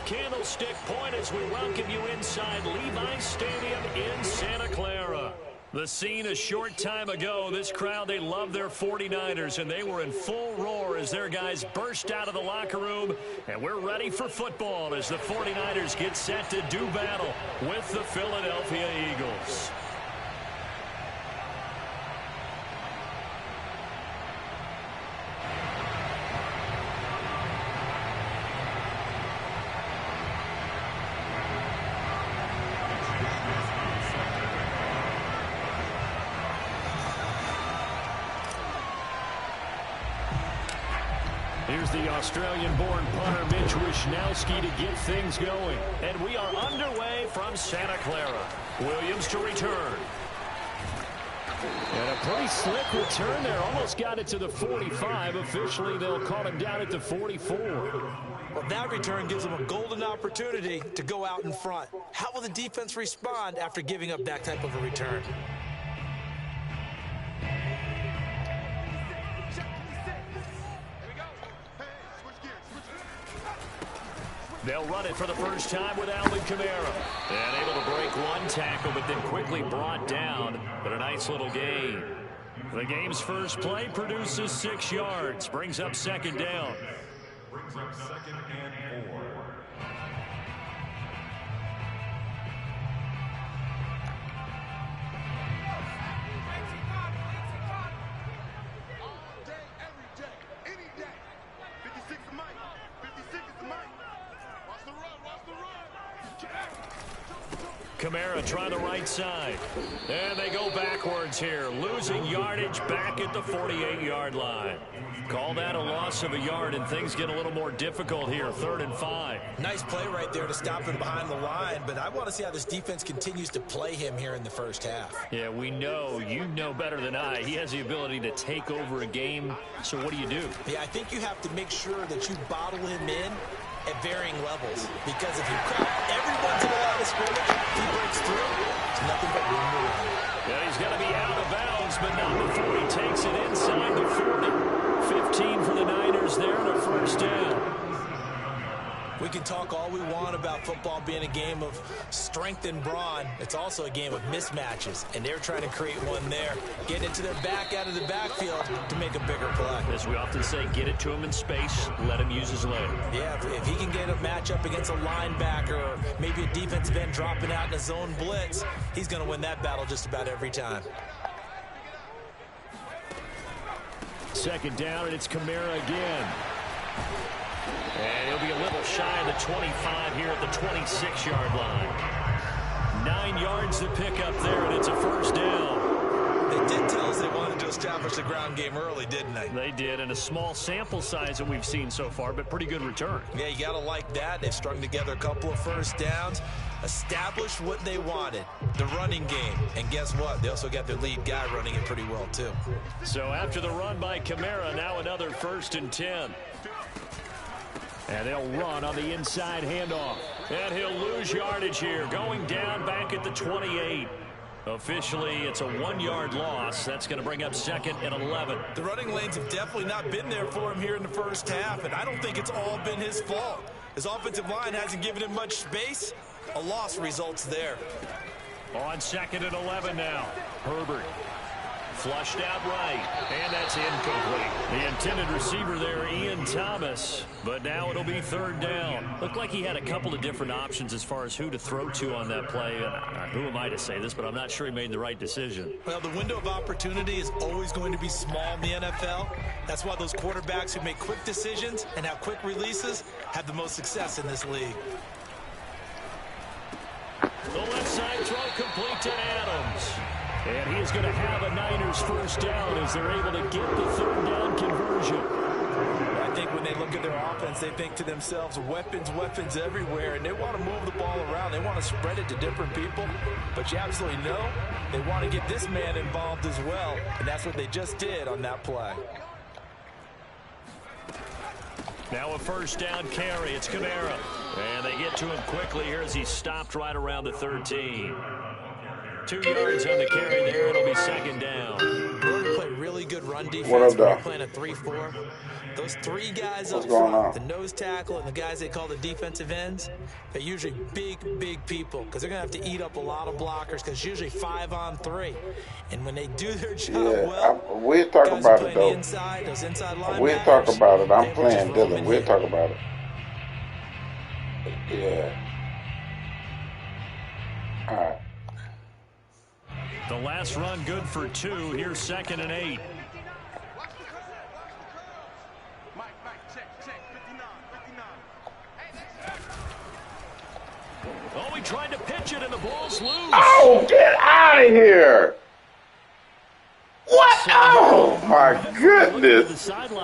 Candlestick Point as we welcome you inside Levi's Stadium in Santa Clara. The scene a short time ago, this crowd, they love their 49ers, and they were in full roar as their guys burst out of the locker room. And we're ready for football as the 49ers get set to do battle with the Philadelphia Eagles. Here's the Australian-born punter Mitch Wishnowsky to get things going. And we are underway from Santa Clara. Williams to return. And a pretty slick return there. Almost got it to the 45. Officially, they'll call him down at the 44. Well, that return gives them a golden opportunity to go out in front. How will the defense respond after giving up that type of a return? They'll run it for the first time with Alvin Kamara. And able to break one tackle, but then quickly brought down. But a nice little gain. The game's first play produces 6 yards. Brings up second down. Brings up second and 4. Kamara trying the right side. And they go backwards here. Losing yardage back at the 48-yard line. Call that a loss of a yard, and things get a little more difficult here. 3rd and 5. Nice play right there to stop him behind the line, but I want to see how this defense continues to play him here in the first half. Yeah, we know. You know better than I. He has the ability to take over a game. So what do you do? Yeah, I think you have to make sure that you bottle him in at varying levels, because if you crack every once in a while of scrimmage, he breaks through, it's nothing but room to run. Yeah, he's got to be out of bounds, but not before he takes it inside the 40. 15 for the Niners there and a first down. We can talk all we want about football being a game of strength and brawn. It's also a game of mismatches, and they're trying to create one there, getting it to their back out of the backfield to make a bigger play. As we often say, get it to him in space, let him use his leg. Yeah, if he can get a matchup against a linebacker or maybe a defensive end dropping out in a zone blitz, he's going to win that battle just about every time. Second down, and it's Kamara again. And he'll be a little shy of the 25 here at the 26-yard line. 9 yards to pick up there, and it's a first down. They did tell us they wanted to establish the ground game early, didn't they? They did, and a small sample size that we've seen so far, but pretty good return. Yeah, you got to like that. They've strung together a couple of first downs, established what they wanted, the running game. And guess what? They also got their lead guy running it pretty well, too. So after the run by Kamara, now another 1st and 10. And they'll run on the inside handoff. And he'll lose yardage here. Going down back at the 28. Officially, it's a 1-yard loss. That's going to bring up 2nd and 11. The running lanes have definitely not been there for him here in the first half, and I don't think it's all been his fault. His offensive line hasn't given him much space. A loss results there. On 2nd and 11 now. Herbert. Flushed out right, and that's incomplete. The intended receiver there, Ian Thomas, but now it'll be 3rd down. Looked like he had a couple of different options as far as who to throw to on that play. Who am I to say this, but I'm not sure he made the right decision. Well, the window of opportunity is always going to be small in the NFL. That's why those quarterbacks who make quick decisions and have quick releases have the most success in this league. The left side throw complete to Adams. And he is going to have a Niners first down as they're able to get the 3rd down conversion. I think when they look at their offense, they think to themselves, weapons, weapons everywhere, and they want to move the ball around. They want to spread it to different people, but you absolutely know they want to get this man involved as well, and that's what they just did on that play. Now a first down carry. It's Kamara. And they get to him quickly here as he stopped right around the 13. 2 yards on the carry there. It'll be 2nd down. They play really good run defense. defense when you're playing a 3-4. Those three guys up front, the nose tackle and the guys they call the defensive ends, they're usually big, big people because they're going to have to eat up a lot of blockers because usually 5-on-3. And when they do their job well, we'll talk about it, though. Inside, those inside linebackers, we'll talk about it. I'm playing Dylan. We'll talk about it. Yeah. All right. The last run good for 2. Here's 2nd and 8. Oh, he tried to pitch it and the ball's loose. Oh, get out of here. What? Oh, my goodness. Come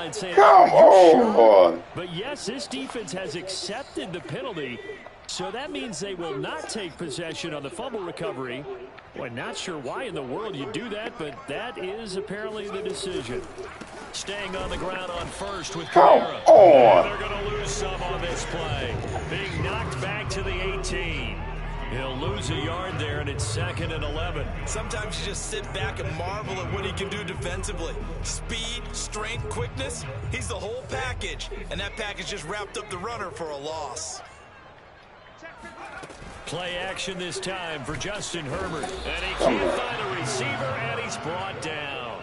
on. But yes, this defense has accepted the penalty, so that means they will not take possession on the fumble recovery. Well, not sure why in the world you do that, but that is apparently the decision. Staying on the ground on first with Kamara. Come on. They're going to lose some on this play. Being knocked back to the 18. He'll lose a yard there, and it's 2nd and 11. Sometimes you just sit back and marvel at what he can do defensively. Speed, strength, quickness, he's the whole package. And that package just wrapped up the runner for a loss. Play action this time for Justin Herbert. And he can't find a receiver, and he's brought down.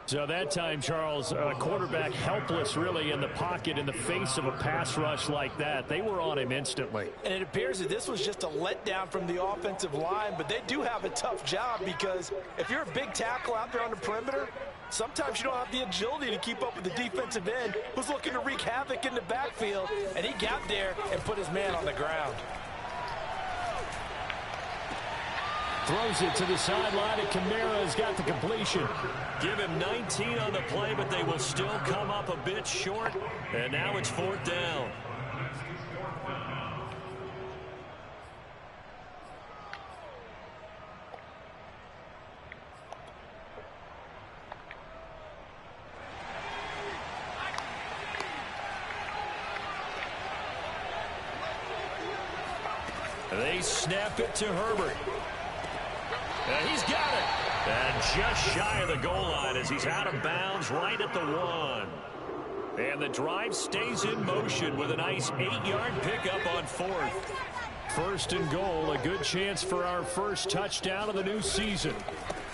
So that time, Charles, quarterback helpless really in the pocket in the face of a pass rush like that. They were on him instantly. And it appears that this was just a letdown from the offensive line, but they do have a tough job because if you're a big tackle out there on the perimeter, sometimes you don't have the agility to keep up with the defensive end who's looking to wreak havoc in the backfield, and he got there and put his man on the ground. Throws it to the sideline, and Kamara has got the completion. Give him 19 on the play, but they will still come up a bit short. And now it's 4th down. They snap it to Herbert. And he's got it. And just shy of the goal line as he's out of bounds right at the 1. And the drive stays in motion with a nice 8-yard pickup on 4th. 1st and goal, a good chance for our first touchdown of the new season.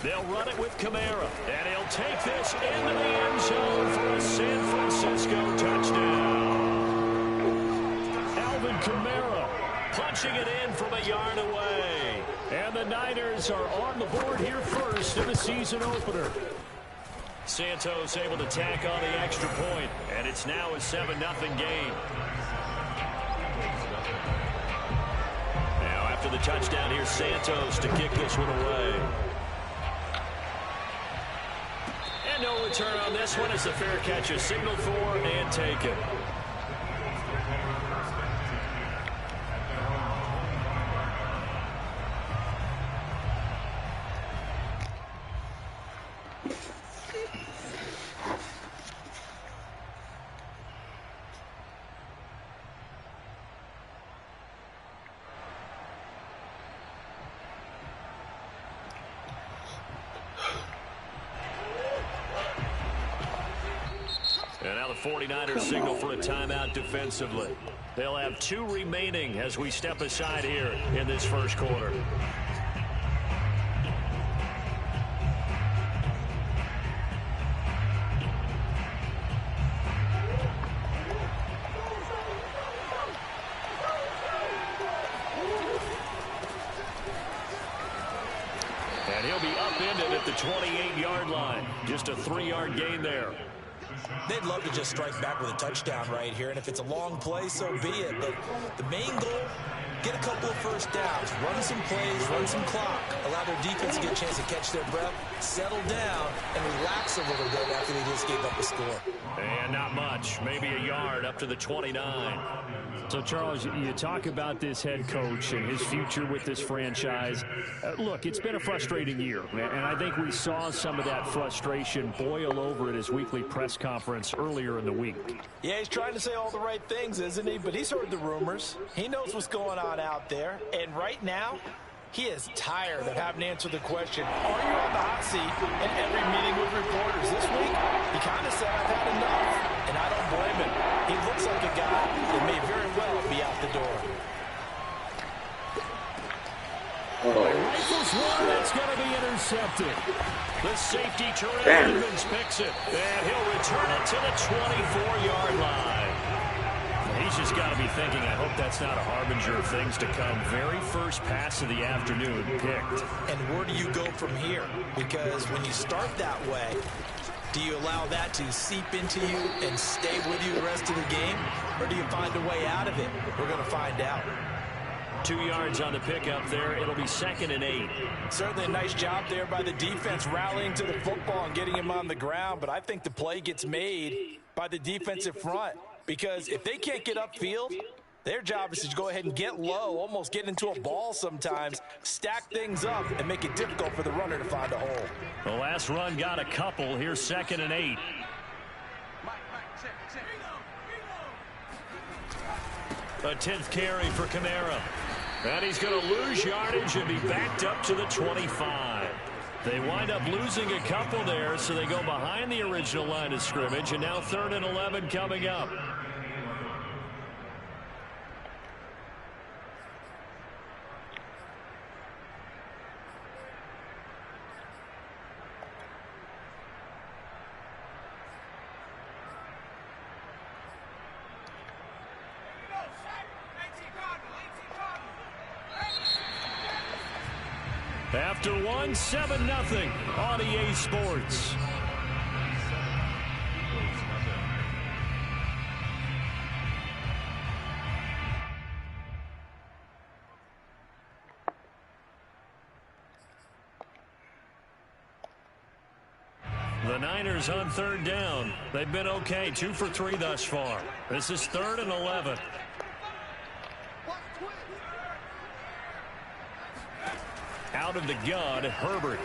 They'll run it with Kamara. And he'll take this into the end zone for a San Francisco touchdown. Alvin Kamara punching it in from a yard away. And the Niners are on the board here first in the season opener. Santos able to tack on the extra point, and it's now a 7-0 game. Now after the touchdown, here's Santos to kick this one away. And no return on this one as the fair catch is signaled for and taken. And now the 49ers signal for a timeout defensively. They'll have 2 remaining as we step aside here in this first quarter. And he'll be upended at the 28-yard line. Just a 3-yard gain there. They'd love to just strike back with a touchdown right here, and if it's a long play, so be it. But the main goal, get a couple of first downs, run some plays, run some clock, allow their defense to get a chance to catch their breath, settle down, and relax a little bit after they just gave up a score. And not much, maybe a yard up to the 29. So, Charles, you talk about this head coach and his future with this franchise. Look, it's been a frustrating year, and I think we saw some of that frustration boil over at his weekly press conference earlier in the week. Yeah, he's trying to say all the right things, isn't he? But he's heard the rumors. He knows what's going on out there. And right now, He is tired of having to answer the question, are you on the hot seat in every meeting with reporters this week? He kind of said, I've had enough, and I don't blame him. He looks like a guy that may very well be out the door. Rifles one, that's going to be intercepted. The safety, Terrell Edmonds picks it, and he'll return it to the 24-yard line. He's just got to be thinking, I hope that's not a harbinger of things to come. Very first pass of the afternoon picked. And where do you go from here? Because when you start that way, do you allow that to seep into you and stay with you the rest of the game? Or do you find a way out of it? We're going to find out. 2 yards on the pickup there. It'll be 2nd and 8. Certainly a nice job there by the defense rallying to the football and getting him on the ground. But I think the play gets made by the defensive front. Because if they can't get upfield, their job is to go ahead and get low, almost get into a ball sometimes, stack things up, and make it difficult for the runner to find a hole. The last run got a couple. Here's 2nd and 8. A 10th carry for Kamara. And he's going to lose yardage and be backed up to the 25. They wind up losing a couple there, so they go behind the original line of scrimmage, and now 3rd and 11 coming up. After one, 7-0 on EA Sports. The Niners on 3rd down. They've been okay, 2 for 3 thus far. This is 3rd and 11. Out of the gun, Herbert.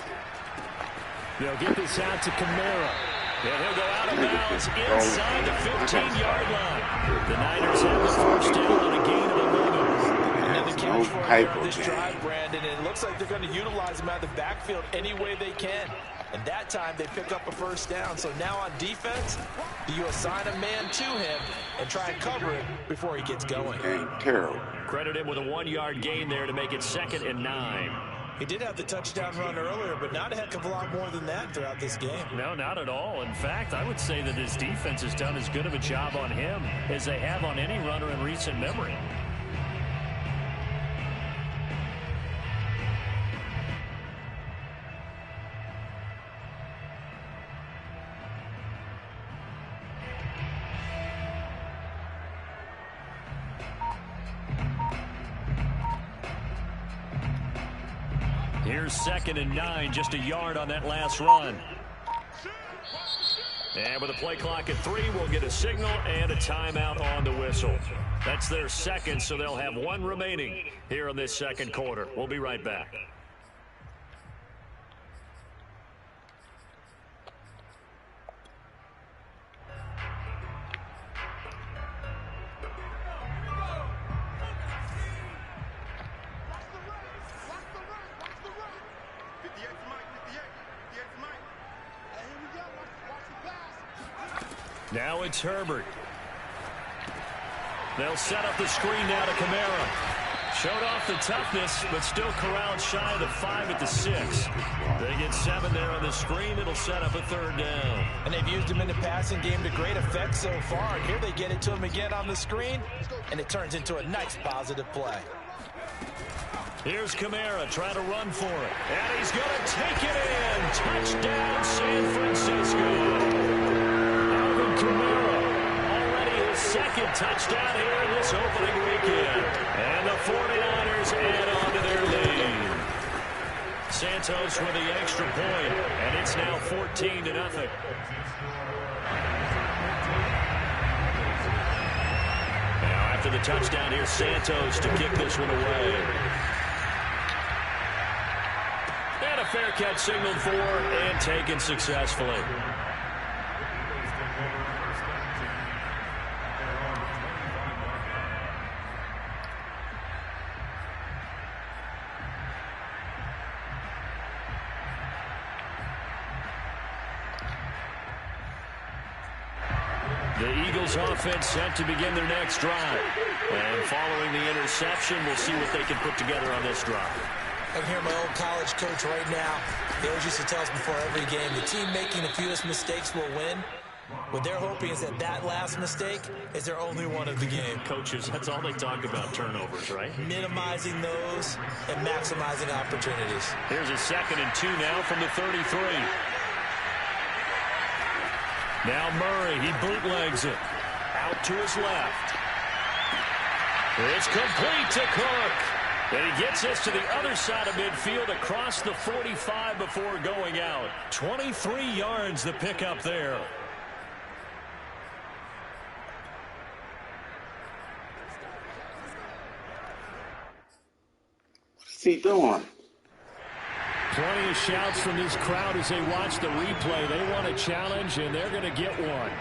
They'll get this out to Kamara. And he'll go out of bounds inside the 15-yard line. The Niners have the first down on a gain of 11. Another catch for this drive, Brandon, and it looks like they're going to utilize him out of the backfield any way they can. And that time they pick up a first down. So now on defense, do you assign a man to him and try and cover it before he gets going? Terrible. Credit him with a 1-yard gain there to make it 2nd and 9. He did have the touchdown run earlier, but not a heck of a lot more than that throughout this game. No, not at all. In fact, I would say that his defense has done as good of a job on him as they have on any runner in recent memory. Here's 2nd and 9, just a yard on that last run. And with a play clock at 3, we'll get a signal and a timeout on the whistle. That's their second, so they'll have 1 remaining here in this 2nd quarter. We'll be right back. Now it's Herbert. They'll set up the screen now to Kamara. Showed off the toughness, but still corralled shy of the 5 at the 6. They get 7 there on the screen. It'll set up a 3rd down. And they've used him in the passing game to great effect so far. And here they get it to him again on the screen, and it turns into a nice positive play. Here's Kamara trying to run for it. And he's going to take it in. Touchdown, San Francisco. Kamara, already his 2nd touchdown here in this opening weekend. And the 49ers add on to their lead. Santos with the extra point, and it's now 14-0. Now after the touchdown, here's Santos to kick this one away. And a fair catch signaled for and taken successfully. The Eagles offense set to begin their next drive. And following the interception, we'll see what they can put together on this drive. I can hear my old college coach right now. He always used to tell us before every game, the team making the fewest mistakes will win. What they're hoping is that last mistake is their only one of the game. Coaches, that's all they talk about, turnovers, right? Minimizing those and maximizing opportunities. Here's a 2nd and 2 now from the 33. Now Murray, he bootlegs it. Out to his left. It's complete to Cook. And he gets us to the other side of midfield across the 45 before going out. 23 yards the pickup there. What's he doing? Plenty of shouts from this crowd as they watch the replay. They want a challenge, and they're going to get one.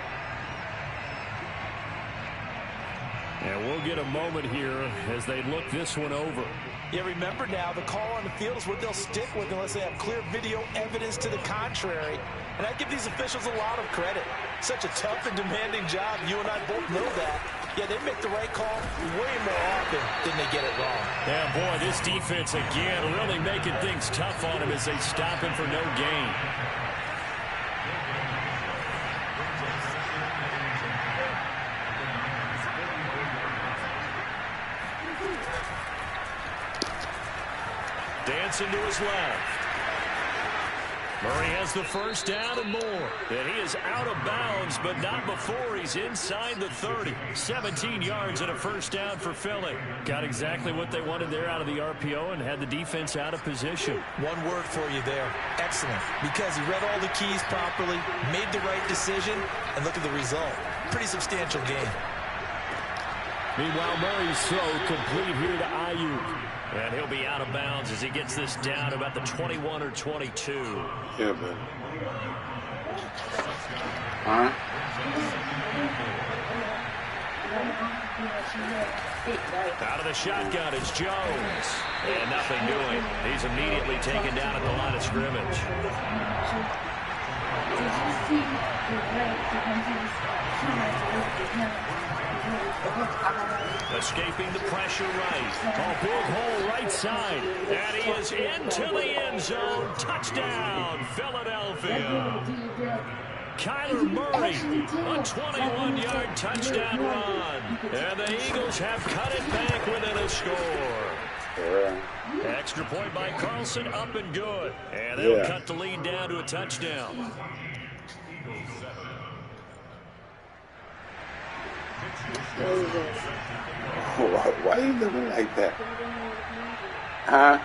And we'll get a moment here as they look this one over. Yeah, remember now, the call on the field is what they'll stick with unless they have clear video evidence to the contrary. And I give these officials a lot of credit. Such a tough and demanding job. You and I both know that. Yeah, they make the right call way more often than they get it wrong. Yeah, boy, this defense again really making things tough on him as they stop him for no gain. Dancing to his left. Murray has the first down and more. And he is out of bounds, but not before he's inside the 30. 17 yards and a first down for Philly. Got exactly what they wanted there out of the RPO and had the defense out of position. One word for you there. Excellent. Because he read all the keys properly, made the right decision, and look at the result. Pretty substantial game. Meanwhile, Murray's throw complete here to Ayuk. And he'll be out of bounds as he gets this down to about the 21 or 22. Yeah, buddy. Huh? Out of the shotgun is Jones. And nothing doing. He's immediately taken down at the line of scrimmage. Escaping the pressure right. A big hole right side. And he is into the end zone. Touchdown, Philadelphia. Kyler Murray, a 21-yard touchdown run. And the Eagles have cut it back within a score. Yeah. Extra point by Carlson, up and good. And they'll cut the lead down to a touchdown. Why are you looking like that? Huh?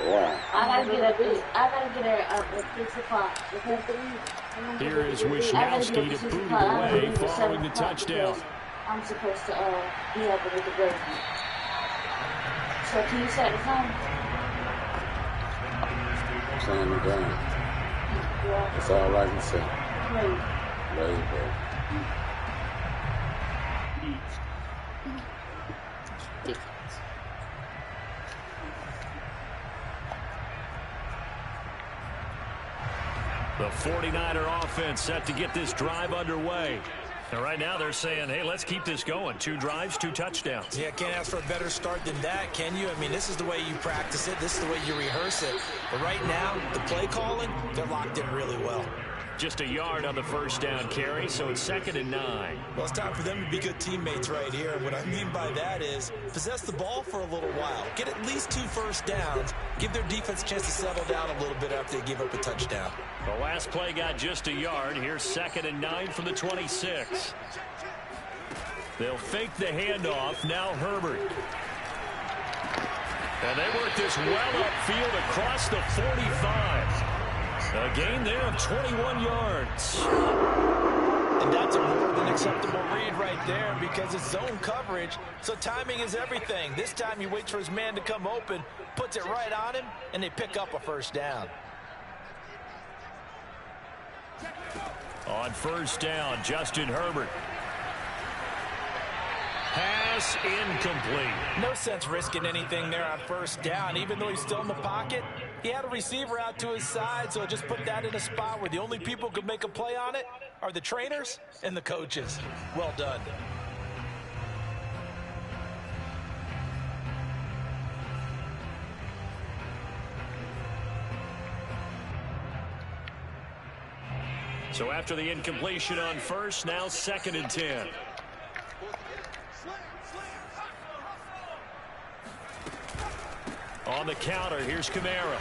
Wow. I gotta get up at 6 o'clock. Here is Wishnowski to boot it away following the touchdown. I'm supposed to be helping with the break. So can you set the time? Saying it down. That's all I can say. Great. There you go. The 49er offense set to get this drive underway. And right now they're saying, hey, let's keep this going. 2 drives, 2 touchdowns. Yeah, can't ask for a better start than that, can you? I mean, this is the way you practice it. This is the way you rehearse it. But right now, the play calling, they're locked in really well. Just a yard on the first down carry, so it's 2nd and 9. Well, it's time for them to be good teammates right here. And what I mean by that is possess the ball for a little while. Get at least 2 first downs. Give their defense a chance to settle down a little bit after they give up a touchdown. The last play got just a yard. Here's 2nd and 9 from the 26. They'll fake the handoff. Now Herbert. And they work this well upfield across the 45. A gain there of 21 yards. And that's a more than acceptable read right there because it's zone coverage, so timing is everything. This time he waits for his man to come open, puts it right on him, and they pick up a first down. On first down, Justin Herbert. Pass incomplete. No sense risking anything there on first down. Even though he's still in the pocket, He had a receiver out to his side, so just put that in a spot where the only people who could make a play on it are the trainers and the coaches. Well done. So after the incompletion on first, now 2nd and 10. On the counter, here's Kamara.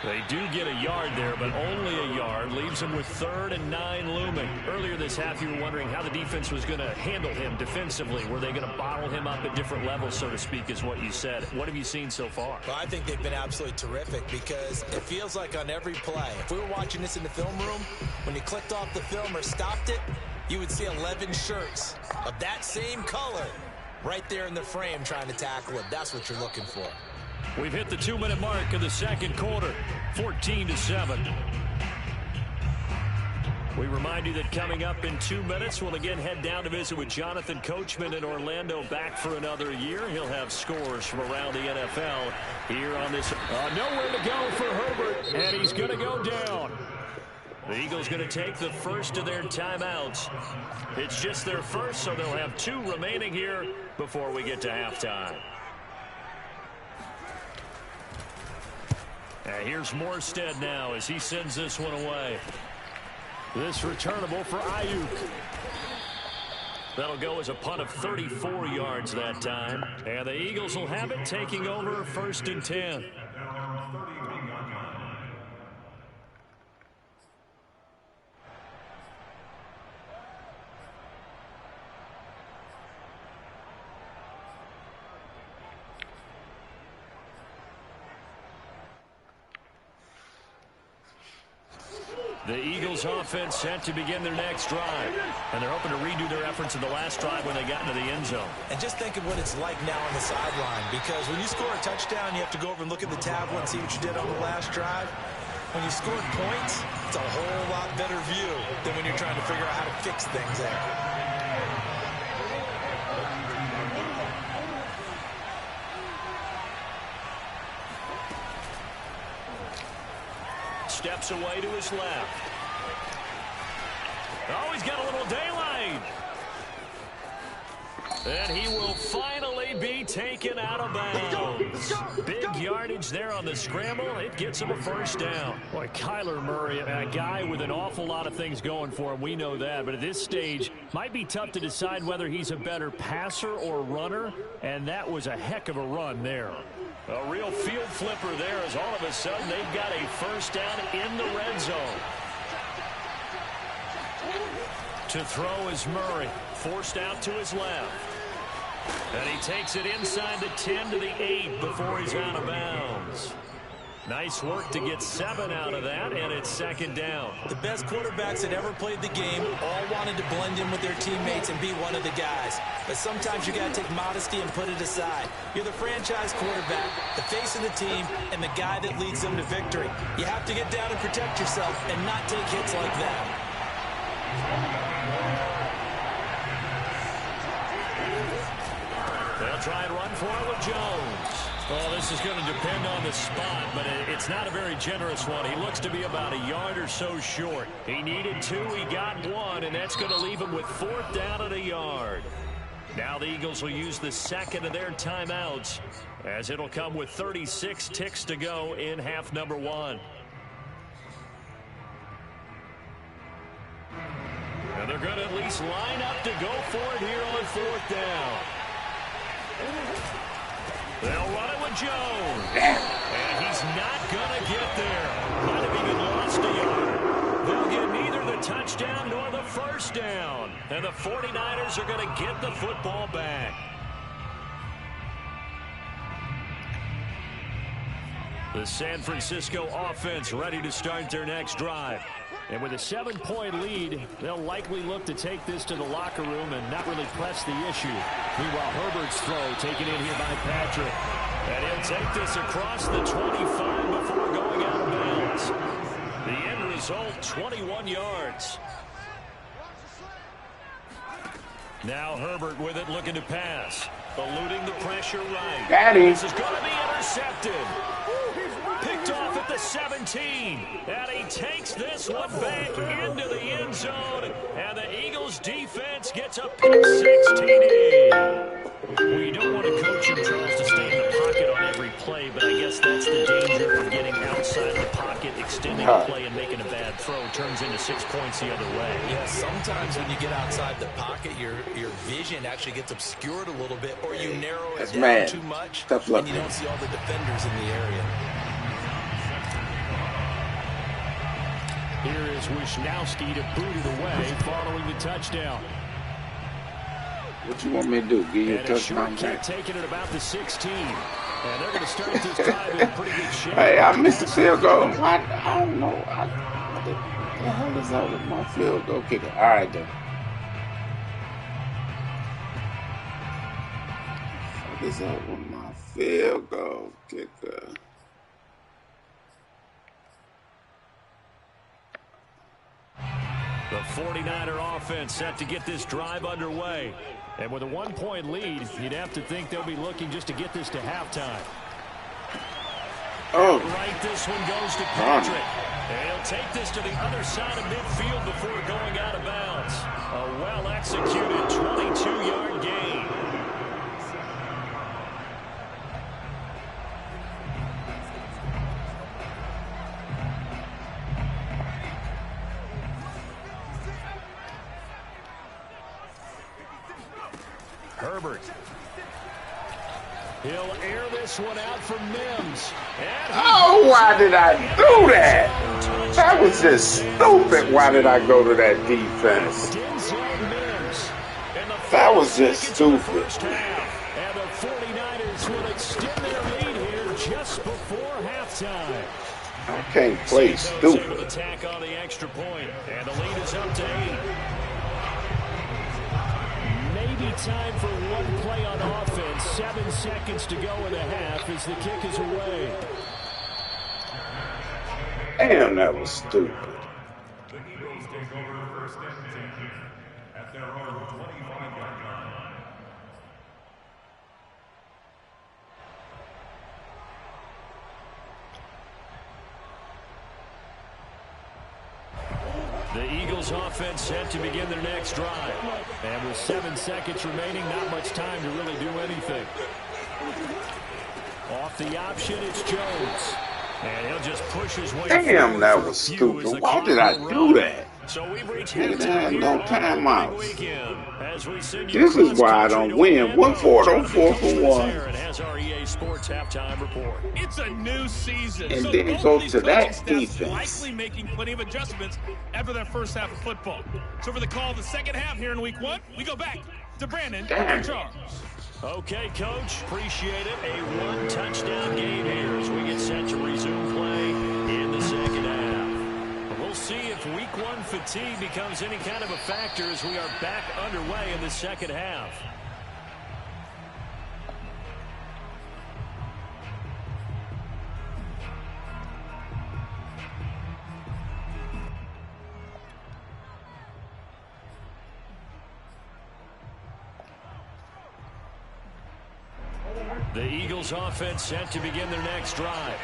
They do get a yard there, but only a yard. Leaves them with 3rd and 9 looming. Earlier this half, you were wondering how the defense was going to handle him defensively. Were they going to bottle him up at different levels, so to speak, is what you said. What have you seen so far? Well, I think they've been absolutely terrific because it feels like on every play, if we were watching this in the film room, when you clicked off the film or stopped it, you would see 11 shirts of that same color right there in the frame trying to tackle it. That's what you're looking for. We've hit the 2-minute mark of the second quarter, 14-7. We remind you that coming up in 2 minutes, we'll again head down to visit with Jonathan Coachman in Orlando, back for another year. He'll have scores from around the NFL here on this. Nowhere to go for Herbert, and he's going to go down. The Eagles going to take the first of their timeouts. It's just their first, so they'll have 2 remaining here before we get to halftime. And here's Morstead now as he sends this one away. This returnable for Ayuk. That'll go as a punt of 34 yards that time. And the Eagles will have it, taking over 1st and 10. The Eagles offense set to begin their next drive. And they're hoping to redo their efforts in the last drive when they got into the end zone. And just think of what it's like now on the sideline, because when you score a touchdown, you have to go over and look at the tablet and see what you did on the last drive. When you scored points, it's a whole lot better view than when you're trying to figure out how to fix things there. Steps away to his left. Oh, he's got a little daylight. And he will finally be taken out of bounds. Big yardage there on the scramble. It gets him a first down. Boy, Kyler Murray, a guy with an awful lot of things going for him. We know that. But at this stage, might be tough to decide whether he's a better passer or runner. And that was a heck of a run there. A real field flipper there as all of a sudden they've got a first down in the red zone. To throw is Murray, forced out to his left. And he takes it inside the 10 to the 8 before he's out of bounds. Nice work to get 7 out of that, and it's 2nd down. The best quarterbacks that ever played the game all wanted to blend in with their teammates and be one of the guys. But sometimes you got to take modesty and put it aside. You're the franchise quarterback, the face of the team, and the guy that leads them to victory. You have to get down and protect yourself and not take hits like that. They'll try and run for it with Jones. Well, this is going to depend on the spot, but it's not a very generous one. He looks to be about a yard or so short. He needed 2, he got 1, and that's going to leave him with 4th down and a yard. Now the Eagles will use the 2nd of their timeouts, as it'll come with 36 ticks to go in half number 1. And they're going to at least line up to go for it here on 4th down. They'll run it with Jones. And he's not going to get there. Might have even lost a yard. They'll get neither the touchdown nor the first down. And the 49ers are going to get the football back. The San Francisco offense ready to start their next drive. And with a 7-point lead, they'll likely look to take this to the locker room and not really press the issue. Meanwhile, Herbert's throw taken in here by Patrick. And he'll take this across the 25 before going out of bounds. The end result, 21 yards. Now Herbert with it, looking to pass. Eluding the pressure right. Daddy. This is going to be intercepted. Picked the 17. And he takes this one back into the end zone. And the Eagles defense gets a pick 6 TD. Well, you don't want a coach who tries to stay in the pocket on every play, but I guess that's the danger of getting outside the pocket, extending a play, and making a bad throw. Turns into 6 points the other way. Yeah, sometimes when you get outside the pocket, your vision actually gets obscured a little bit, or you narrow it down too much, and you don't see all the defenders in the area. Here is Wisnowski to boot it away following the touchdown. What you want me to do? Give you a touchdown back? Taking it about the 16. And they're going to start this drive in pretty good shape. Hey, I missed the field goal. I don't know. What the hell is up with my field goal kicker? All right, then. What is up with my field goal kicker? The 49er offense set to get this drive underway. And with a 1-point lead, you'd have to think they'll be looking just to get this to halftime. Oh. Right, this one goes to Patrick. And he'll take this to the other side of midfield before going out of bounds. A well-executed 22-yard gain. Herbert. He'll air this one out for Mims. Oh, why did I do that? That was just stupid. Why did I go to that defense? That was just stupid. And the 49ers will extend their lead here just before halftime. I can't play stupid. Attack on the extra point, and the lead is up to 8. Maybe time for one play on offense. 7 seconds to go in the half as the kick is away. Damn, that was stupid. The Eagles take over first and 10 at their own 25-yard line. The Eagles offense set to begin their next drive. And with 7 seconds remaining, not much time to really do anything. Off the option, it's Jones. And he'll just push his way. Damn, that was stupid. Why did I do that? So we've reached halftime. No timeouts. This is why I don't win. 1-4, 4 for 1. Has our EA Sports halftime report. It's a new season. And so then go to that defense. Likely making plenty of adjustments after their first half of football. So for the call of the second half here in week 1, we go back to Brandon and Charles. Okay, Coach. Appreciate it. A 1-touchdown game here as we get set to resume play in the second half. We'll see if week 1 fatigue becomes any kind of a factor as we are back underway in the second half. The Eagles offense set to begin their next drive.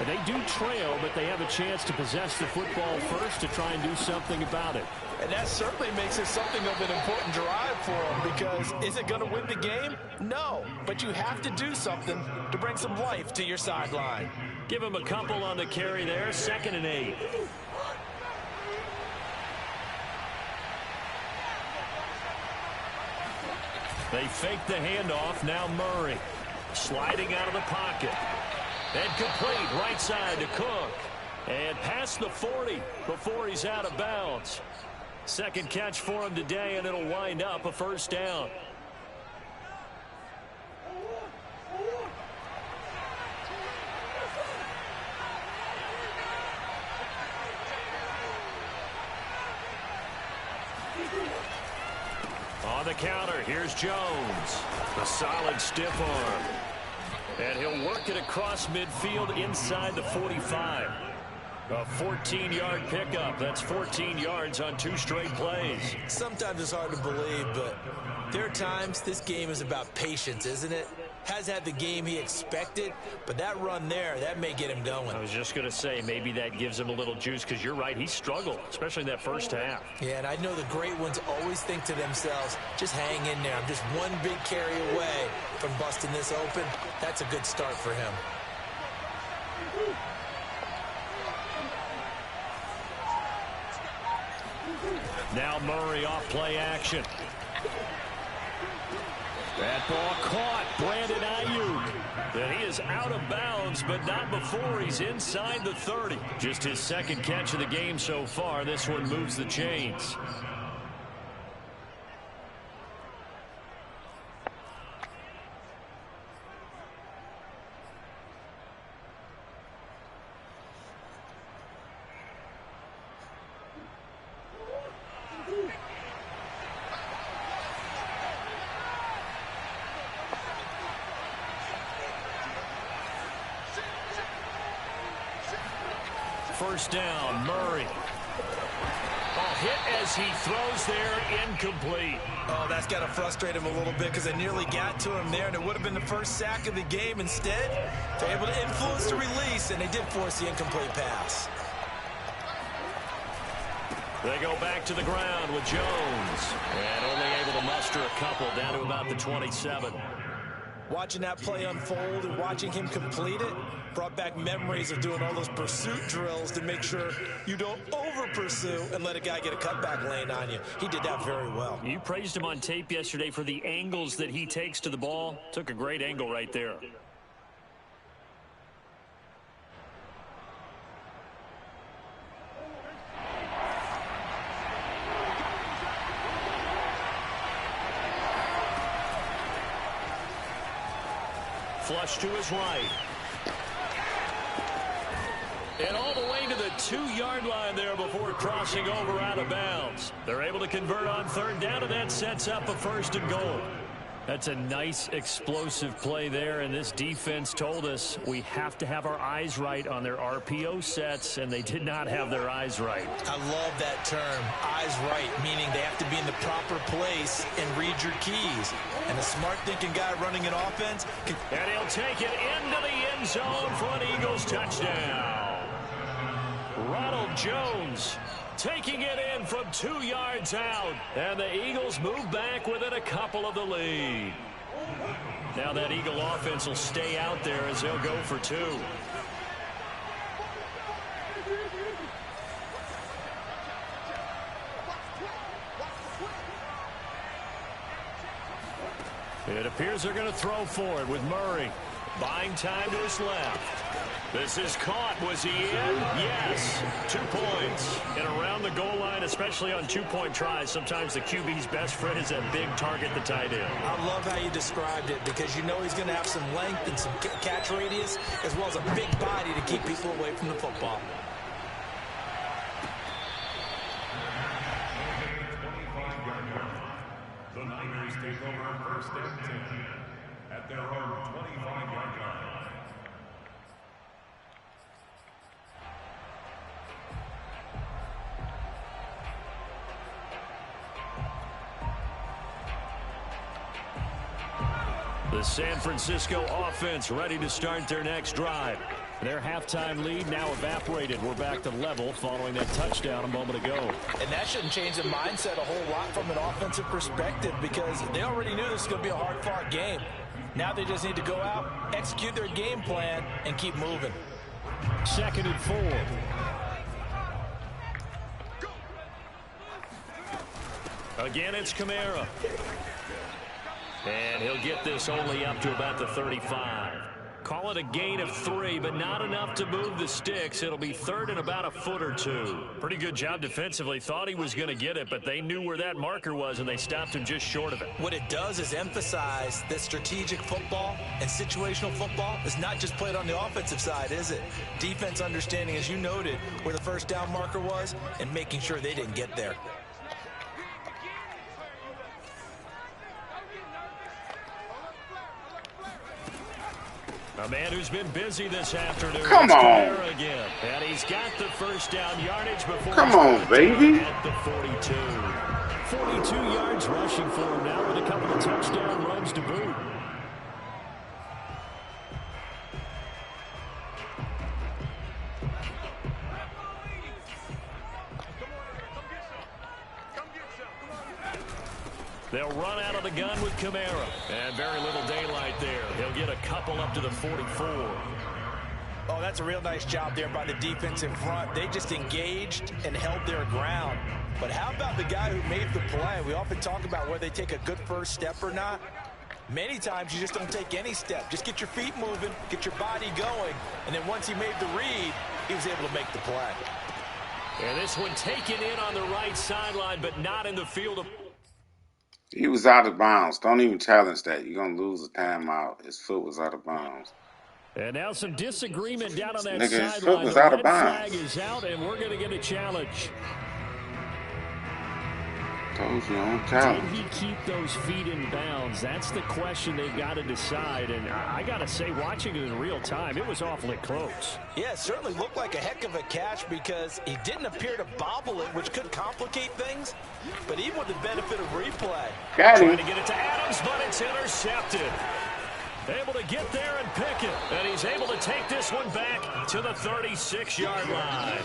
They do trail, but they have a chance to possess the football first to try and do something about it. And that certainly makes it something of an important drive for them, because is it going to win the game? No, but you have to do something to bring some life to your sideline. Give them a couple on the carry there, 2nd and 8. They fake the handoff, now Murray. Sliding out of the pocket. And complete right side to Cook. And past the 40 before he's out of bounds. Second catch for him today, and it'll wind up a first down. On the counter, here's Jones. A solid stiff arm. And he'll work it across midfield inside the 45. A 14-yard pickup. That's 14 yards on 2 straight plays. Sometimes it's hard to believe, but there are times this game is about patience, isn't it? has had the game he expected, but that run there, that may get him going. I was just going to say, maybe that gives him a little juice, because you're right, he struggled, especially in that first half. Yeah, and I know the great ones always think to themselves, just hang in there. I'm just one big carry away from busting this open. That's a good start for him. Now Murray off play action. That ball caught. Brandon Ayuk. And he is out of bounds, but not before he's inside the 30. Just his second catch of the game so far. This one moves the chains. First down, Murray. Hit as he throws there, incomplete. Oh, that's got to frustrate him a little bit because they nearly got to him there, and it would have been the first sack of the game. Instead, they're able to influence the release, and they did force the incomplete pass. They go back to the ground with Jones, and only able to muster a couple down to about the 27. Watching that play unfold and watching him complete it brought back memories of doing all those pursuit drills to make sure you don't over-pursue and let a guy get a cutback lane on you. He did that very well. You praised him on tape yesterday for the angles that he takes to the ball. Took a great angle right there. Flush to his right. And all the way to the 2-yard line there before crossing over out of bounds. They're able to convert on third down, and that sets up a 1st and goal. That's a nice explosive play there, and this defense told us we have to have our eyes right on their RPO sets, and they did not have their eyes right. I love that term, eyes right, meaning they have to be in the proper place and read your keys. And a smart thinking guy running an offense can... And he'll take it into the end zone for an Eagles touchdown. Ronald Jones taking it in from 2 yards out. And the Eagles move back within a couple of the lead. Now that Eagle offense will stay out there as they'll go for 2. It appears they're going to throw for it with Murray. Buying time to his left. This is caught. Was he in? Yes. 2 points. And around the goal line, especially on 2-point tries, sometimes the QB's best friend is that big target, the tight end. I love how you described it because you know he's going to have some length and some catch radius as well as a big body to keep people away from the football. The Niners take over 1st and 10 at their own 25-yard line. The San Francisco offense ready to start their next drive. Their halftime lead now evaporated. We're back to level following that touchdown a moment ago. And that shouldn't change the mindset a whole lot from an offensive perspective because they already knew this was going to be a hard-fought game. Now they just need to go out, execute their game plan, and keep moving. 2nd and 4. Again, it's Kamara. And he'll get this only up to about the 35. Call it a gain of 3, but not enough to move the sticks. It'll be 3rd and about a foot or 2. Pretty good job defensively. Thought he was going to get it, but they knew where that marker was, and they stopped him just short of it. What it does is emphasize that strategic football and situational football is not just played on the offensive side, is it? Defense understanding, as you noted, where the first down marker was and making sure they didn't get there. A man who's been busy this afternoon. Come on. Again. And he's got the first down yardage before. Come on, baby. At the 42. 42 yards rushing for him now with a couple of touchdown runs to boot. They'll run out of the gun with Kamara. And very little daylight there. He'll get a couple up to the 44. Oh, that's a real nice job there by the defense in front. They just engaged and held their ground. But how about the guy who made the play? We often talk about whether they take a good first step or not. Many times you just don't take any step. Just get your feet moving, get your body going, and then once he made the read, he was able to make the play. And this one taken in on the right sideline, but not in the field of... He was out of bounds. Don't even challenge that. You're going to lose a timeout. His foot was out of bounds. And now some disagreement down on that Nigga, his sideline. foot was The out of red bounds. flag is out, and we're going to get a challenge. Told you, don't Did challenge. he keep those feet in bounds? That's the question they've got to decide. And I got to say, watching it in real time, it was awfully close. Yeah, it certainly looked like a heck of a catch because he didn't appear to bobble it, which could complicate things. But even with the benefit of replay. Got Trying him. to get it to Adams, but it's intercepted. Able to get there and pick it. And he's able to take this one back to the 36-yard line.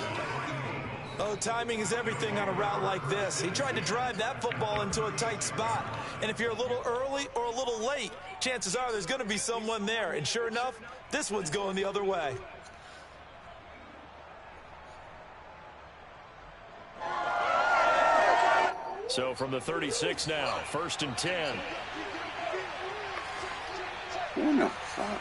Oh, timing is everything on a route like this. He tried to drive that football into a tight spot. And if you're a little early or a little late, chances are there's going to be someone there. And sure enough, this one's going the other way. So from the 36 now, 1st and 10. What the fuck?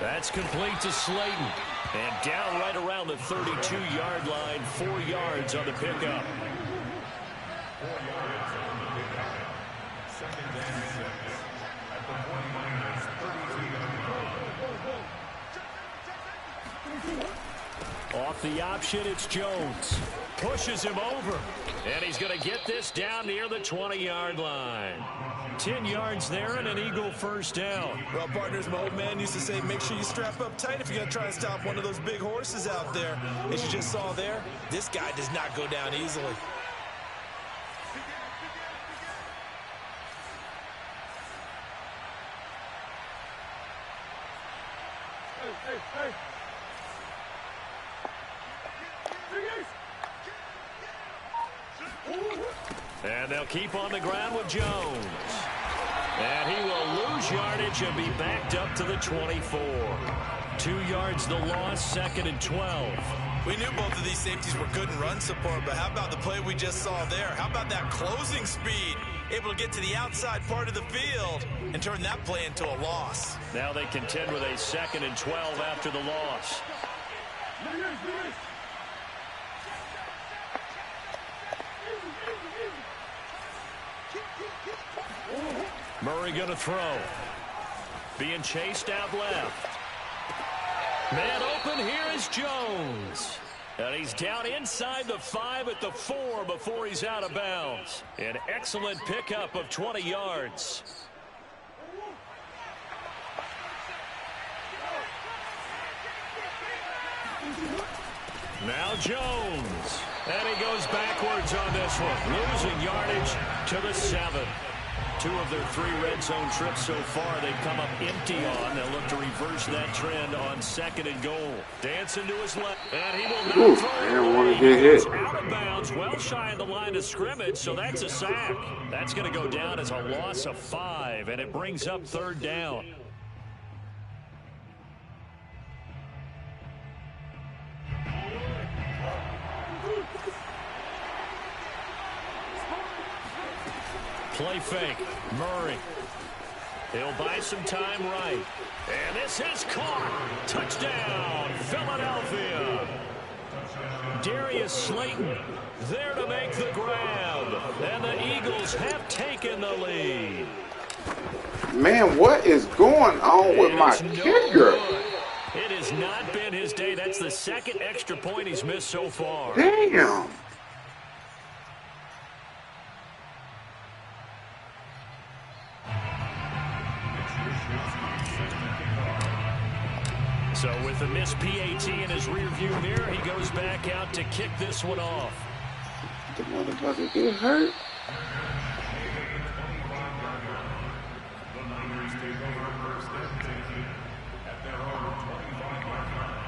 That's complete to Slayton. And down right around the 32-yard line, 4 yards on the pickup. Off the option, it's Jones. Pushes him over. And he's going to get this down near the 20-yard line. 10 yards there and an Eagle first down. Well, partners, my old man used to say, make sure you strap up tight if you're going to try and stop one of those big horses out there. As you just saw there, this guy does not go down easily. And they'll keep on the ground with Jones. And he will lose yardage and be backed up to the 24. 2 yards the loss, 2nd and 12. We knew both of these safeties were good in run support, but how about the play we just saw there? How about that closing speed? Able to get to the outside part of the field and turn that play into a loss. Now they contend with a 2nd and 12 after the loss. Murray going to throw. Being chased out left. Man open, here is Jones. And he's down inside the 5 at the 4 before he's out of bounds. An excellent pickup of 20 yards. Now Jones. And he goes backwards on this one. Losing yardage to the 7. 2 of their 3 red zone trips so far they've come up empty on. They'll look to reverse that trend on 2nd and goal. Dancing to his left. And he will not throw it. I don't want to get hit. Out of bounds, well shy of the line of scrimmage, so that's a sack. That's going to go down as a loss of 5, and it brings up 3rd down. Play fake. Murray. He'll buy some time right. And this is caught. Touchdown, Philadelphia. Darius Slayton there to make the grab. And the Eagles have taken the lead. Man, what is going on with my kicker? It has not been his day. That's the 2nd extra point he's missed so far. Damn. So with the missed PAT in his rearview mirror, he goes back out to kick this one off. The motherfucker get hurt. The Niners take over 1st and 10 at their own 25-yard line.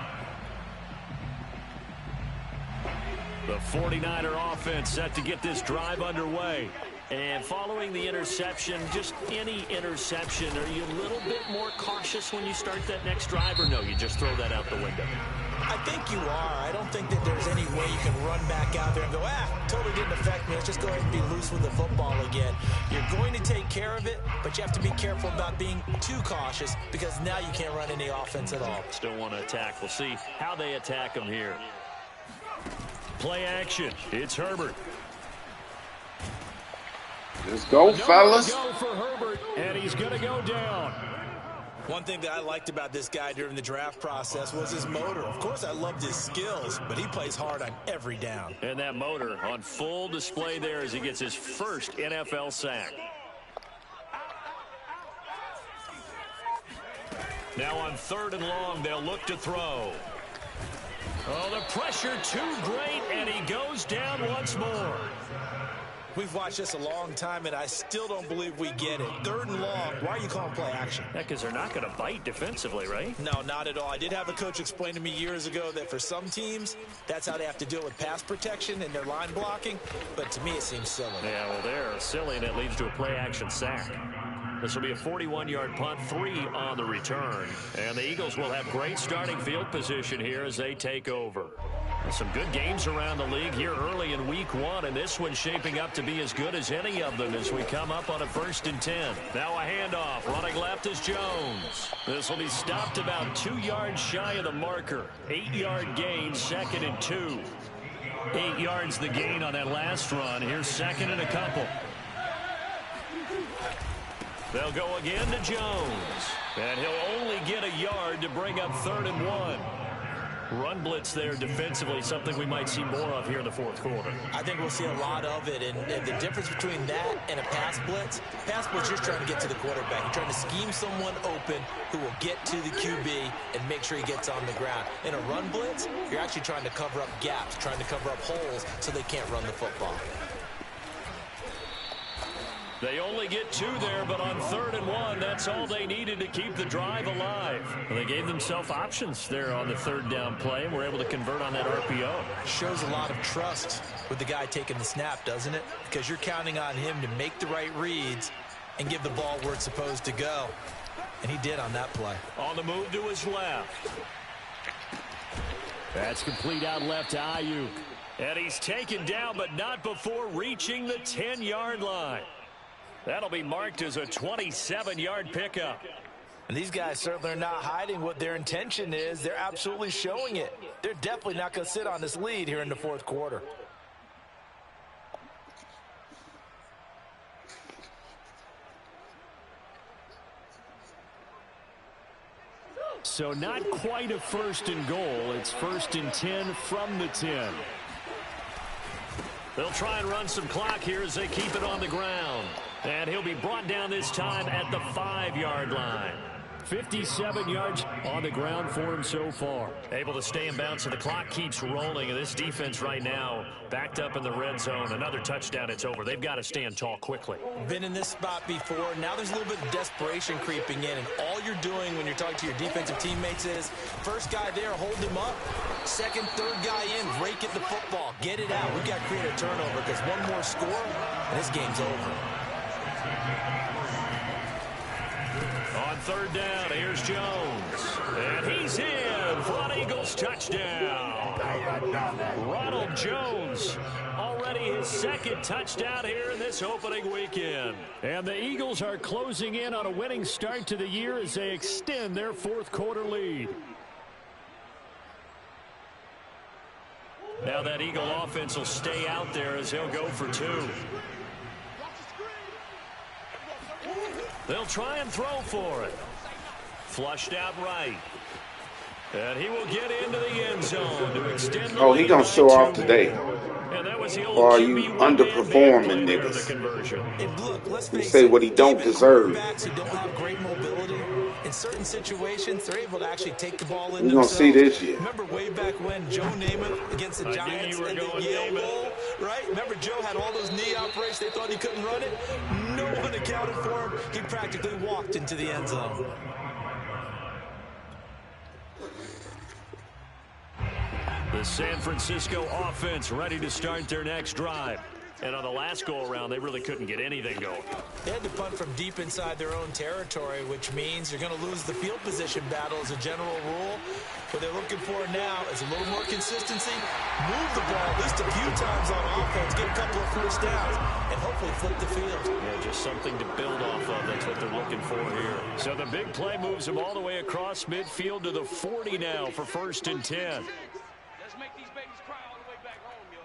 The 49er offense set to get this drive underway. And following the interception, just any interception, are you a little bit more cautious when you start that next drive, or no, you just throw that out the window? I think you are. I don't think that there's any way you can run back out there and go, totally didn't affect me. Let's just go ahead and be loose with the football again. You're going to take care of it, but you have to be careful about being too cautious because now you can't run any offense at all. Still want to attack. We'll see how they attack them here. Play action. It's Herbert. Let's go, fellas. Go for Herbert, and he's going to go down. One thing that I liked about this guy during the draft process was his motor. Of course, I loved his skills, but he plays hard on every down. And that motor on full display there as he gets his first NFL sack. Now on 3rd and long, they'll look to throw. Oh, the pressure too great, and he goes down once more. We've watched this a long time, and I still don't believe we get it. 3rd and long, why are you calling play action? Yeah, because they're not going to bite defensively, right? No, not at all. I did have a coach explain to me years ago that for some teams, that's how they have to deal with pass protection and their line blocking. But to me, it seems silly. Yeah, well, they're silly, and it leads to a play action sack. This will be a 41-yard punt, 3 on the return. And the Eagles will have great starting field position here as they take over. Some good games around the league here early in week 1, and this one's shaping up to be as good as any of them as we come up on a 1st and 10. Now a handoff. Running left is Jones. This will be stopped about 2 yards shy of the marker. 8-yard gain, 2nd and 2. 8 yards the gain on that last run. Here's 2nd and a couple. They'll go again to Jones. And he'll only get a yard to bring up 3rd and 1. Run blitz there defensively, something we might see more of here in the 4th quarter. I think we'll see a lot of it, and the difference between that and a pass blitz, you're just trying to get to the quarterback. You're trying to scheme someone open who will get to the QB and make sure he gets on the ground. In a run blitz, you're actually trying to cover up gaps, trying to cover up holes so they can't run the football. They only get 2 there, but on 3rd and 1, that's all they needed to keep the drive alive. They gave themselves options there on the 3rd down play and were able to convert on that RPO. Shows a lot of trust with the guy taking the snap, doesn't it? Because you're counting on him to make the right reads and give the ball where it's supposed to go. And he did on that play. On the move to his left. That's complete out left to Ayuk. And he's taken down, but not before reaching the 10-yard line. That'll be marked as a 27-yard pickup. And these guys certainly are not hiding what their intention is. They're absolutely showing it. They're definitely not going to sit on this lead here in the 4th quarter. So not quite a 1st and goal. It's 1st and 10 from the 10. They'll try and run some clock here as they keep it on the ground. And he'll be brought down this time at the 5-yard line. 57 yards on the ground for him so far. Able to stay in bounds, so the clock keeps rolling. And this defense right now backed up in the red zone. Another touchdown, it's over. They've got to stand tall quickly. Been in this spot before. Now there's a little bit of desperation creeping in. And all you're doing when you're talking to your defensive teammates is, first guy there, hold him up. 2nd, 3rd guy in, rake at the football. Get it out. We've got to create a turnover because one more score, and this game's over. On 3rd down, here's Jones. And he's in for an Eagles touchdown. Ronald Jones, already his 2nd touchdown here in this opening weekend. And the Eagles are closing in on a winning start to the year as they extend their 4th quarter lead. Now that Eagle offense will stay out there as they'll go for 2. They'll try and throw for it. Flushed out right. And he will get into the end zone to extend the he gonna show off today. And that was the old Or are you QB underperforming niggas? And look, let's You face say it, what he don't even deserve. quarterbacks who don't have great mobility, in certain situations, they're able to actually take the ball in We're gonna see this year. Remember way back when Joe Namath against the Giants in the Yale Bowl, right? Remember Joe had all those knee operations. They thought he couldn't run it. No one accounted for him. He practically walked into the end zone. The The San Francisco offense ready to start their next drive. And on the last go-around, they really couldn't get anything going. They had to punt from deep inside their own territory, which means you're going to lose the field position battle as a general rule. What they're looking for now is a little more consistency, move the ball at least a few times on offense, get a couple of first downs, and hopefully flip the field. Yeah, just something to build off of. That's what they're looking for here. So the big play moves them all the way across midfield to the 40 now for 1st and 10. Let's make these babies cry all the way back home, yo.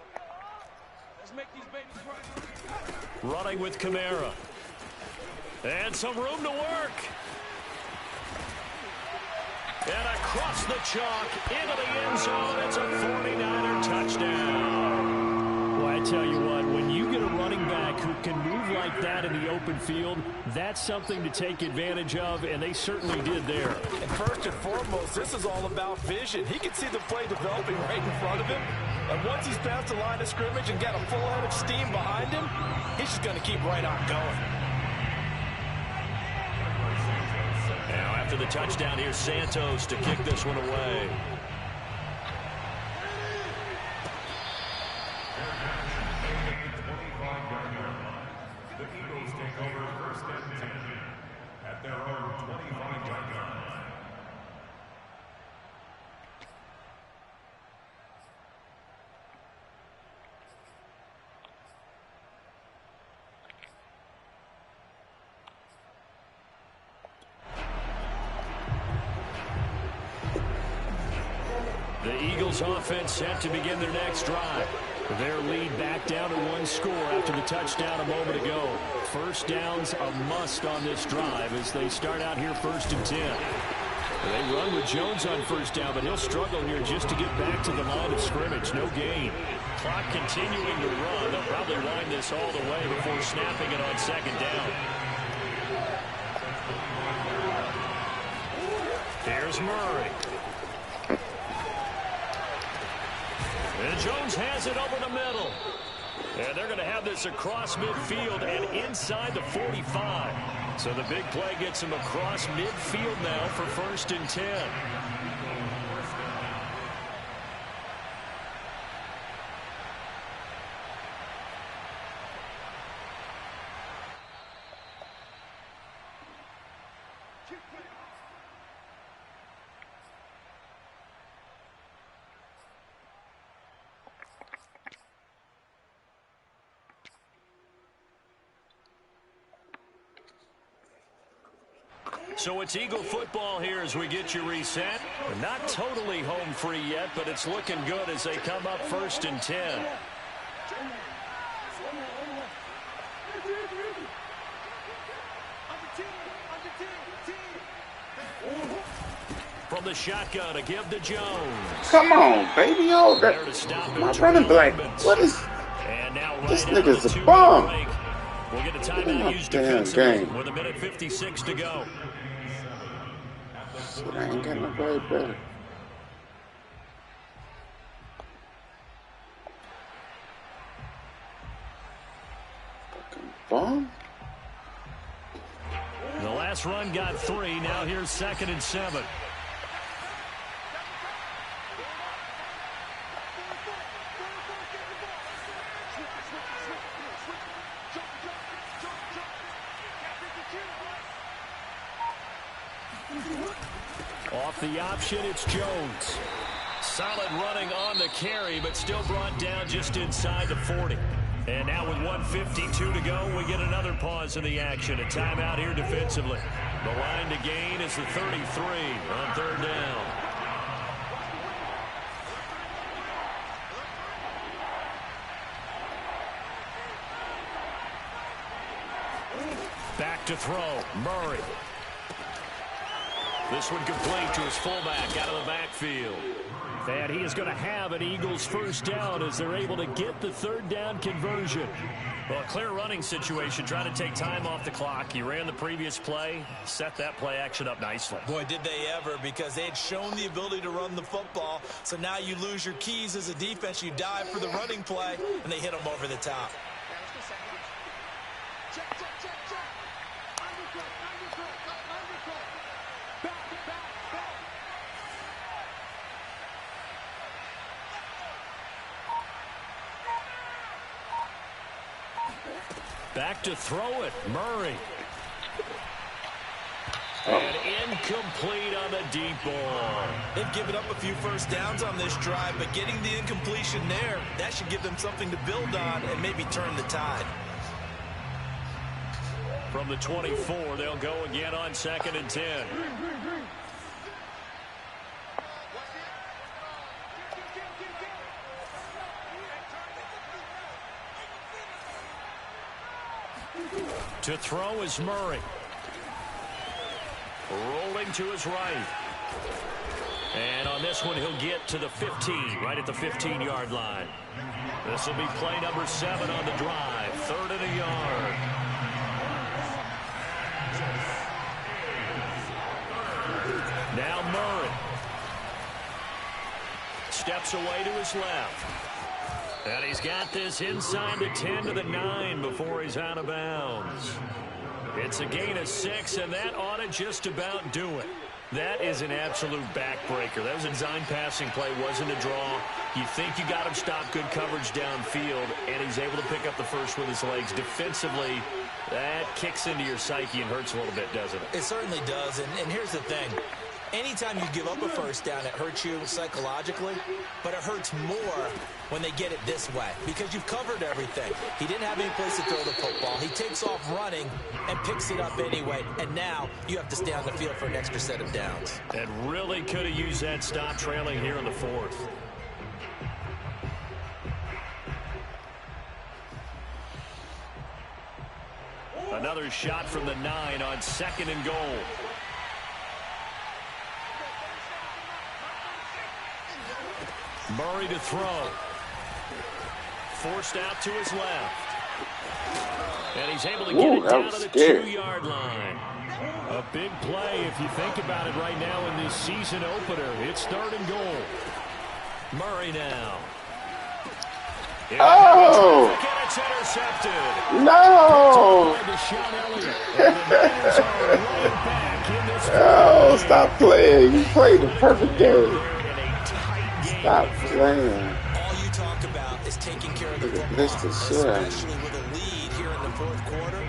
Let's make these babies cry. Running with Kamara. And some room to work. And across the chalk into the end zone. It's a 49er touchdown. Well, I tell you what, when you get a running back who can move like that in the open field, that's something to take advantage of, and they certainly did there. And first and foremost, this is all about vision. He can see the play developing right in front of him. And once he's past the line of scrimmage and got a full head of steam behind him, he's just going to keep right on going. Now after the touchdown, here's Santos to kick this one away. The Eagles take over 1st and 10 at their own 25-yard line. The Eagles offense set to begin their next drive. Their lead back down to 1 score after the touchdown a moment ago. First downs a must on this drive as they start out here 1st and 10. They run with Jones on 1st down, but he'll struggle here just to get back to the line of scrimmage. No gain. Clock continuing to run. They'll probably wind this all the way before snapping it on 2nd down. Here's Murray. And Jones has it over the middle. And they're going to have this across midfield and inside the 45. So the big play gets him across midfield now for 1st and 10. So it's Eagle football here as we get you reset. We're not totally home free yet, but it's looking good as they come up 1st and 10. From the shotgun to give to Jones. Come on, baby. Oh, that, my running back. What is... And now right This out nigga's of the a bum. break. We'll get a timeout used Damn defensively game. with 1:56 to go. Shit, I ain't got nobody better. Fucking bum. The last run got 3. Now here's 2nd and 7. Off the option, it's Jones. Solid running on the carry, but still brought down just inside the 40. And now with 1:52 to go, we get another pause in the action. A timeout here defensively. The line to gain is the 33 on 3rd down. Back to throw, Murray. This one complete to his fullback out of the backfield. And he is going to have an Eagles 1st down as they're able to get the 3rd down conversion. Well, a clear running situation, trying to take time off the clock. He ran the previous play, set that play action up nicely. Boy, did they ever, because they had shown the ability to run the football. So now you lose your keys as a defense. You dive for the running play, and they hit them over the top. Back to throw it, Murray. And incomplete on the deep ball. They've given up a few first downs on this drive, but getting the incompletion there, that should give them something to build on and maybe turn the tide. From the 24, they'll go again on 2nd and 10. To throw is Murray. Rolling to his right. And on this one, he'll get to the 15, right at the 15-yard line. This will be play number 7 on the drive. 3rd and a yard. Now Murray. Steps away to his left. And he's got this inside the 10 to the 9 before he's out of bounds. It's a gain of 6, and that ought to just about do it. That is an absolute backbreaker. That was a design passing play, wasn't a draw. You think you got him stopped, good coverage downfield, and he's able to pick up the first with his legs. Defensively, that kicks into your psyche and hurts a little bit, doesn't it? It certainly does, and here's the thing. Anytime you give up a first down, it hurts you psychologically, but it hurts more when they get it this way because you've covered everything. He didn't have any place to throw the football. He takes off running and picks it up anyway, and now you have to stay on the field for an extra set of downs. And really could have used that stop trailing here in the 4th. Another shot from the 9 on 2nd and goal. Murray to throw. Forced out to his left. And he's able to get it down to the 2-yard line. A big play if you think about it right now in this season opener. It's 3rd and goal. Murray now. Oh! And it's intercepted. No! Oh, stop playing. You played the perfect game. Stop playing. All you talk about is taking care of the football, especially with a lead here in the 4th quarter.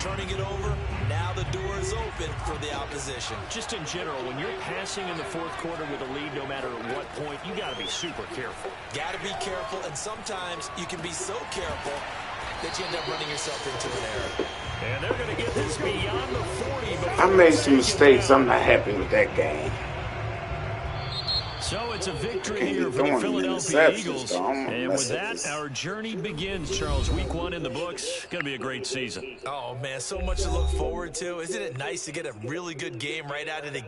Turning it over, now the door is open for the opposition. Just in general, when you're passing in the 4th quarter with a lead, no matter at what point, you got to be super careful. Got to be careful, and sometimes you can be so careful that you end up running yourself into an error. And they're going to get this beyond the 40. I made some mistakes. I'm not happy with that game. So it's a victory here for the Philadelphia Eagles. And with that, our journey begins, Charles. Week 1 in the books. Going to be a great season. Oh, man, so much to look forward to. Isn't it nice to get a really good game right out of the